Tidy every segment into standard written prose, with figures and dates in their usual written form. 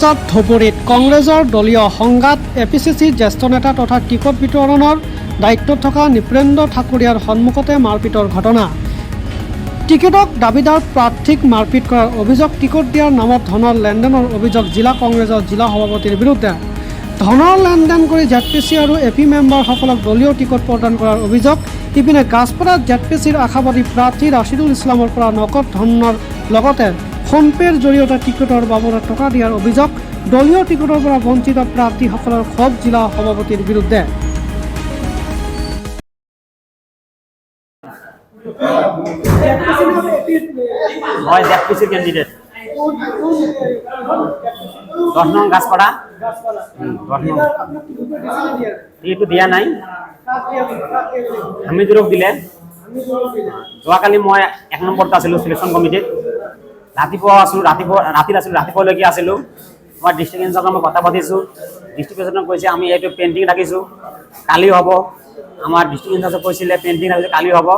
ধুবুৰীত কংগ্ৰেছৰ দলীয় সংঘাত এপিচিচি জ্যেষ্ঠ নেতা তথা টিকট বিতৰণৰ দায়িত্বত থকা নৃপেন্দ্ৰ ঠাকুৰীয়াৰ সন্মুখতে মাৰপিটৰ ঘটনা। টিকটক দাবীদাৰ প্ৰাৰ্থীক মাৰপিট কৰাৰ অভিযোগ, টিকট দিয়াৰ নামত ধনৰ লেনদেনৰ অভিযোগ জিলা কংগ্ৰেছৰ জিলা সভাপতিৰ বিৰুদ্ধে। ধনৰ লেনদেন কৰি জেডপিচি আৰু এপি মেম্বাৰসকলক দলীয় টিকট প্ৰদান কৰাৰ অভিযোগ। ইপিনে গাছপাৰাত জেডপিচিৰ আশাবাদী প্ৰাৰ্থী ৰাছিদুল ইছলামৰ পৰা নগদ ধনৰ লগতে ফোনপেৰ জৰিয়তে টিকটৰ বাবদত টকা দিয়াৰ অভিযোগ। দলীয় টিকটৰ পৰা বঞ্চিত প্ৰাৰ্থীসকলৰ ক্ষোভ জিলা সভাপতিৰ বিৰুদ্ধে। মই জেডপিচিৰ কেণ্ডিডেট 10 নং গাছপাৰা। এইটো দিয়া নাই, হামিদুৰক দিলে। যোৱাকালি মই 1 নম্বৰত আছিলোঁ চিলেকশ্যন কমিটিত। ৰাতিপুৱা আছিলোঁ, ৰাতিপুৱালৈকে আছিলোঁ। মই ডিষ্ট্ৰিক্ট ইনচাৰ্জক মই কথা পাতিছোঁ। ডিষ্ট্ৰিক্ট প্ৰেচিডেণ্টক কৈছে আমি এইটো পেইণ্টিং ৰাখিছোঁ, কালি হ'ব। আমাৰ ডিষ্ট্ৰিক্ট ইনচাৰ্জক কৈছিলে পেইণ্টিং ৰাখিছোঁ, কালি হ'ব।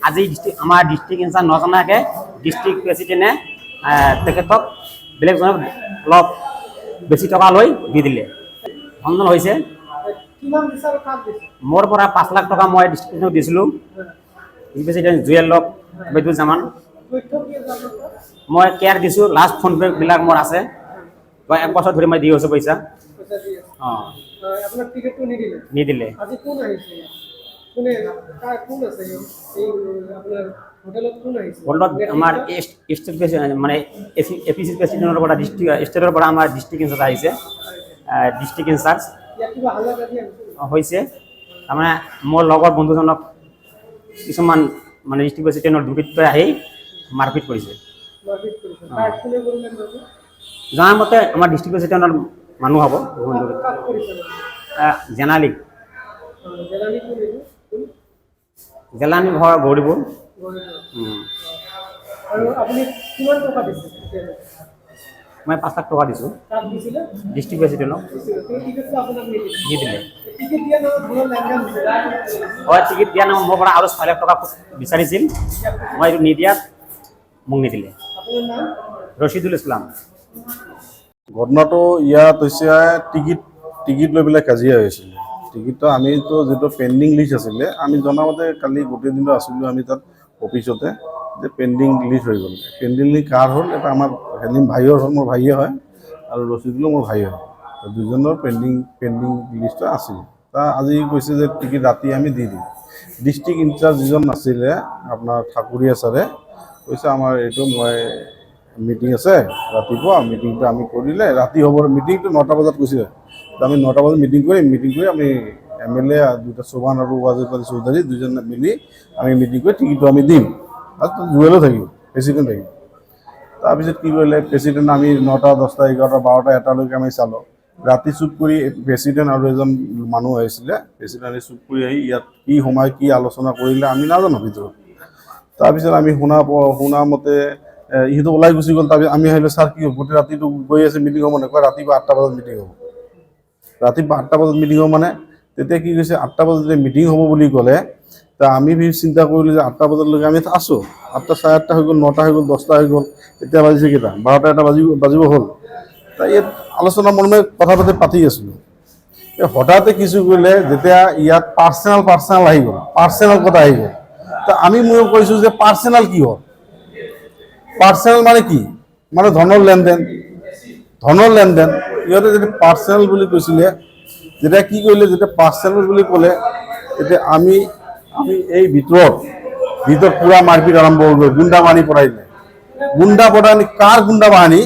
আজি আমাৰ ডিষ্ট্ৰিক্ট ইনচাৰ্জ নজনাকৈ ডিষ্ট্ৰিক্ট প্ৰেচিডেণ্টে তেখেতক বেলেগজনক অলপ বেছি টকা লৈ দি দিলে। সন্ধান হৈছে মোৰ পৰা 5 লাখ টকা মই ডিষ্ট্ৰিক্ট দিছিলোঁ। প্ৰেচিডেণ্ট জুৱেলক বেদুজামান মই কেয়াৰ দিছোঁ। লাষ্ট ফোনপে'বিলাক মোৰ আছে, 1 বছৰ ধৰি মই দি আছোঁ পইচা। নিদিলে। হোটেলত আমাৰ ষ্টেট মানে এপিচি প্ৰেচিডেণ্টৰ পৰা ষ্টেটৰ পৰা আমাৰ ডিষ্ট্ৰিক্ট ইনচাৰ্জ আহিছে। ডিষ্ট্ৰিক্ট ইনচাৰ্জ হৈছে তাৰমানে মোৰ লগৰ বন্ধুজনক কিছুমান মানে ডিষ্ট্ৰিক্ট প্ৰেচিডেণ্টৰ দুৰ্বৃত্তই আহি মাৰপিট কৰিছে। জনাৰ মতে আমাৰ ডিষ্ট্ৰিক্ট প্ৰেচিডেণ্টৰ মানুহ হ'ব জেলানী ঘৰ গৌৰীপুৰ। মই 5 লাখ টকা দিছোঁ ডিষ্ট্ৰিক্ট প্ৰেচিডেণ্টক। দি দিলে। হয়, টিকেট দিয়া নাই। মোৰ পৰা আৰু 6 লাখ টকা বিচাৰিছিল, মই এইটো নিদিয়াত মোক নিদিলে। ৰছিদুল ইছলাম। ঘটনাটো ইয়াত হৈছে টিকিট লৈ পেলাই কাজিয়া হৈছিলে। টিকিটটো আমিতো যিটো পেণ্ডিং লিষ্ট আছিলে, আমি জনামতে কালি গোটেই দিনটো আছিলোঁ আমি তাত অফিচতে, যে পেণ্ডিং লিষ্ট হৈ গ'ল। পেণ্ডিং লিষ্ট কাৰ হ'ল? এটা আমাৰ হেলিম ভাইৰ হ'ল, মোৰ ভাইয়ে হয়, আৰু ৰচিদুলো মোৰ ভাইয়ে হয়। দুজনৰ পেণ্ডিং লিষ্ট আছিল। আজি কৈছে যে টিকিট ৰাতি আমি দি দিম। ডিষ্ট্ৰিক্ট ইনচাৰ্জ যিজন আছিলে আপোনাৰ ঠাকুৰীয়া ছাৰে কৈছে আমাৰ এইটো মই মিটিং আছে ৰাতিপুৱা, মিটিংটো আমি কৰিলে ৰাতি হ'ব। মিটিংটো 9টা বজাত কৈছিলে। আমি 9টা বজাত মিটিং কৰি আমি MLA দুটা চৌহান আৰু ৱাজিৰ চৌধুৰী দুজনে মিলি আমি মিটিং কৰি টিকিটটো আমি দিম। আৰু জুৱেলো থাকিব, প্ৰেচিডেণ্ট থাকিব। তাৰপিছত কি কৰিলে প্ৰেচিডেণ্ট, আমি 9টা 10টা 11টা 12টা 1টালৈকে আমি চালোঁ। ৰাতি চুপ কৰি প্ৰেচিডেণ্ট আৰু এজন মানুহ আহিছিলে, প্ৰেচিডেণ্টে চুপ কৰি আহি ইয়াত কি সময় কি আলোচনা কৰিলে আমি নাজানো ভিতৰত। তাৰপিছত আমি শুনা মতে ইহঁতো ওলাই গুচি গ'ল। তাৰপিছত আমি আহিলোঁ, ছাৰ কি হ'ব? গোটেই ৰাতিটো গৈ আছে, মিটিং হ'ব নকয়। ৰাতিপুৱা 8টা বজাত মিটিং হ'ব। ৰাতিপুৱা 8টা বজাত মিটিং হ'ব মানে তেতিয়া কি কৈছে, 8টা বজাত যেতিয়া মিটিং হ'ব বুলি ক'লে, আমি চিন্তা কৰিলোঁ যে 8টা বজালৈকে আমি আছোঁ। 8টা 8:30 হৈ গ'ল, 9টা হৈ গ'ল, 10টা হৈ গ'ল, এতিয়া বাজিছে কেইটা? 12টা 1টা বাজিব হ'ল। ইয়াত আলোচনা মৰ্মে কথা পাতি আছিলোঁ। হঠাতে কিছু কৰিলে, যেতিয়া ইয়াত পাৰ্চনেল আহি গ'ল, পাৰ্চনেল কথা আহি গ'ল। আমি মই কৈছোঁ যে পাৰ্চনেল কি হ'ল? পাৰ্চনেল মানে কি? মানে ধনৰ লেনদেন। ইহঁতে যদি পাৰ্চনেল বুলি কৈছিলে, যেতিয়া কি কৰিলে, যেতিয়া পাৰ্চনেল বুলি ক'লে, তেতিয়া আমি এই ভিতৰত পূৰা মাৰপিট আৰম্ভ হৈ গ'ল। গুণ্ডা বাহিনী পঠাইলে। কাৰ গুণ্ডা বাহিনী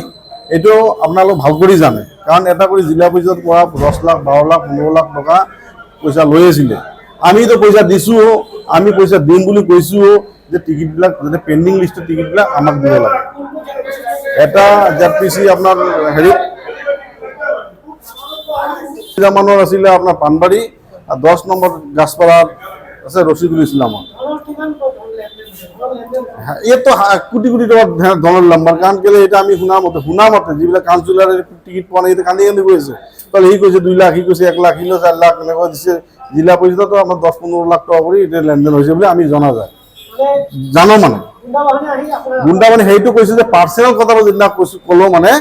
এইটো আপোনালোক ভাল কৰি জানে, কাৰণ এটা কৰি জিলা পৰ্যায়ত পৰা 10 লাখ 12 লাখ 15 লাখ টকা পইচা লৈ আছিলে। আমিতো পইচা দিছোঁ, আমি পইচা দিম বুলি কৈছোঁ যে টিকিটবিলাক যাতে পেণ্ডিং লিষ্টৰ টিকিটবিলাক আমাক দিব লাগে। এটা জেডপিচি আপোনাৰ হেৰিত মানৰ আছিলে আপোনাৰ পানবাৰী, আৰু 10 নম্বৰ গাছপাৰাত আছে ৰচিদুল ইছলামৰ। ইয়াতো কোটি টকা ধনৰ নাম্বাৰ। কাৰণ কেলৈ এতিয়া আমি শুনা মতে যিবিলাক কাউন্সিলাৰে টিকিট পোৱা নাই, কান্দি গৈ আছে। সি কৈছে 2 লাখ, সি কৈছে 1 লাখ, সি 4 লাখ, এনেকুৱা দিছে। জিলা পৰ্যায়তো আমাৰ 10-15 লাখ টকা কৰি এতিয়া লেনদেন হৈছে বুলি আমি জনা যায়। জানো মানে গুণ্ডা বাহিনী সেইটো কৈছে যে পাৰ্চনেল কথা যিদিনা ক'লো মানে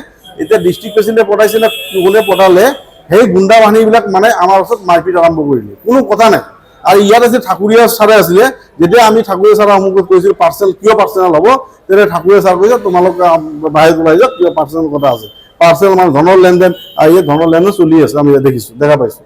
এতিয়া ডিষ্ট্ৰিক্ট প্ৰেচিডেণ্টে পঠাইছে নে কোনে পঠালে, সেই গুণ্ডা বাহিনীবিলাক মানে আমাৰ ওচৰত মাৰপিট আৰম্ভ কৰিলে, কোনো কথা নাই। আৰু ইয়াত আছে ঠাকুৰীয়া ছাৰে আছিলে, যেতিয়া আমি ঠাকুৰীয়া ছাৰৰ সন্মুখত কৈছিলোঁ কিয় পাৰ্চনেল হ'ব, তেতিয়া ঠাকুৰীয়া ছাৰ কৈছে তোমালোক বাহিৰত ওলাই যাওক, কিয় পাৰ্চনেল কথা আছে, পাৰ্চনেল মানে ধনৰ লেনদেন, আৰু এই ধনৰ লেনদেন চলি আছে, আমি দেখা পাইছোঁ।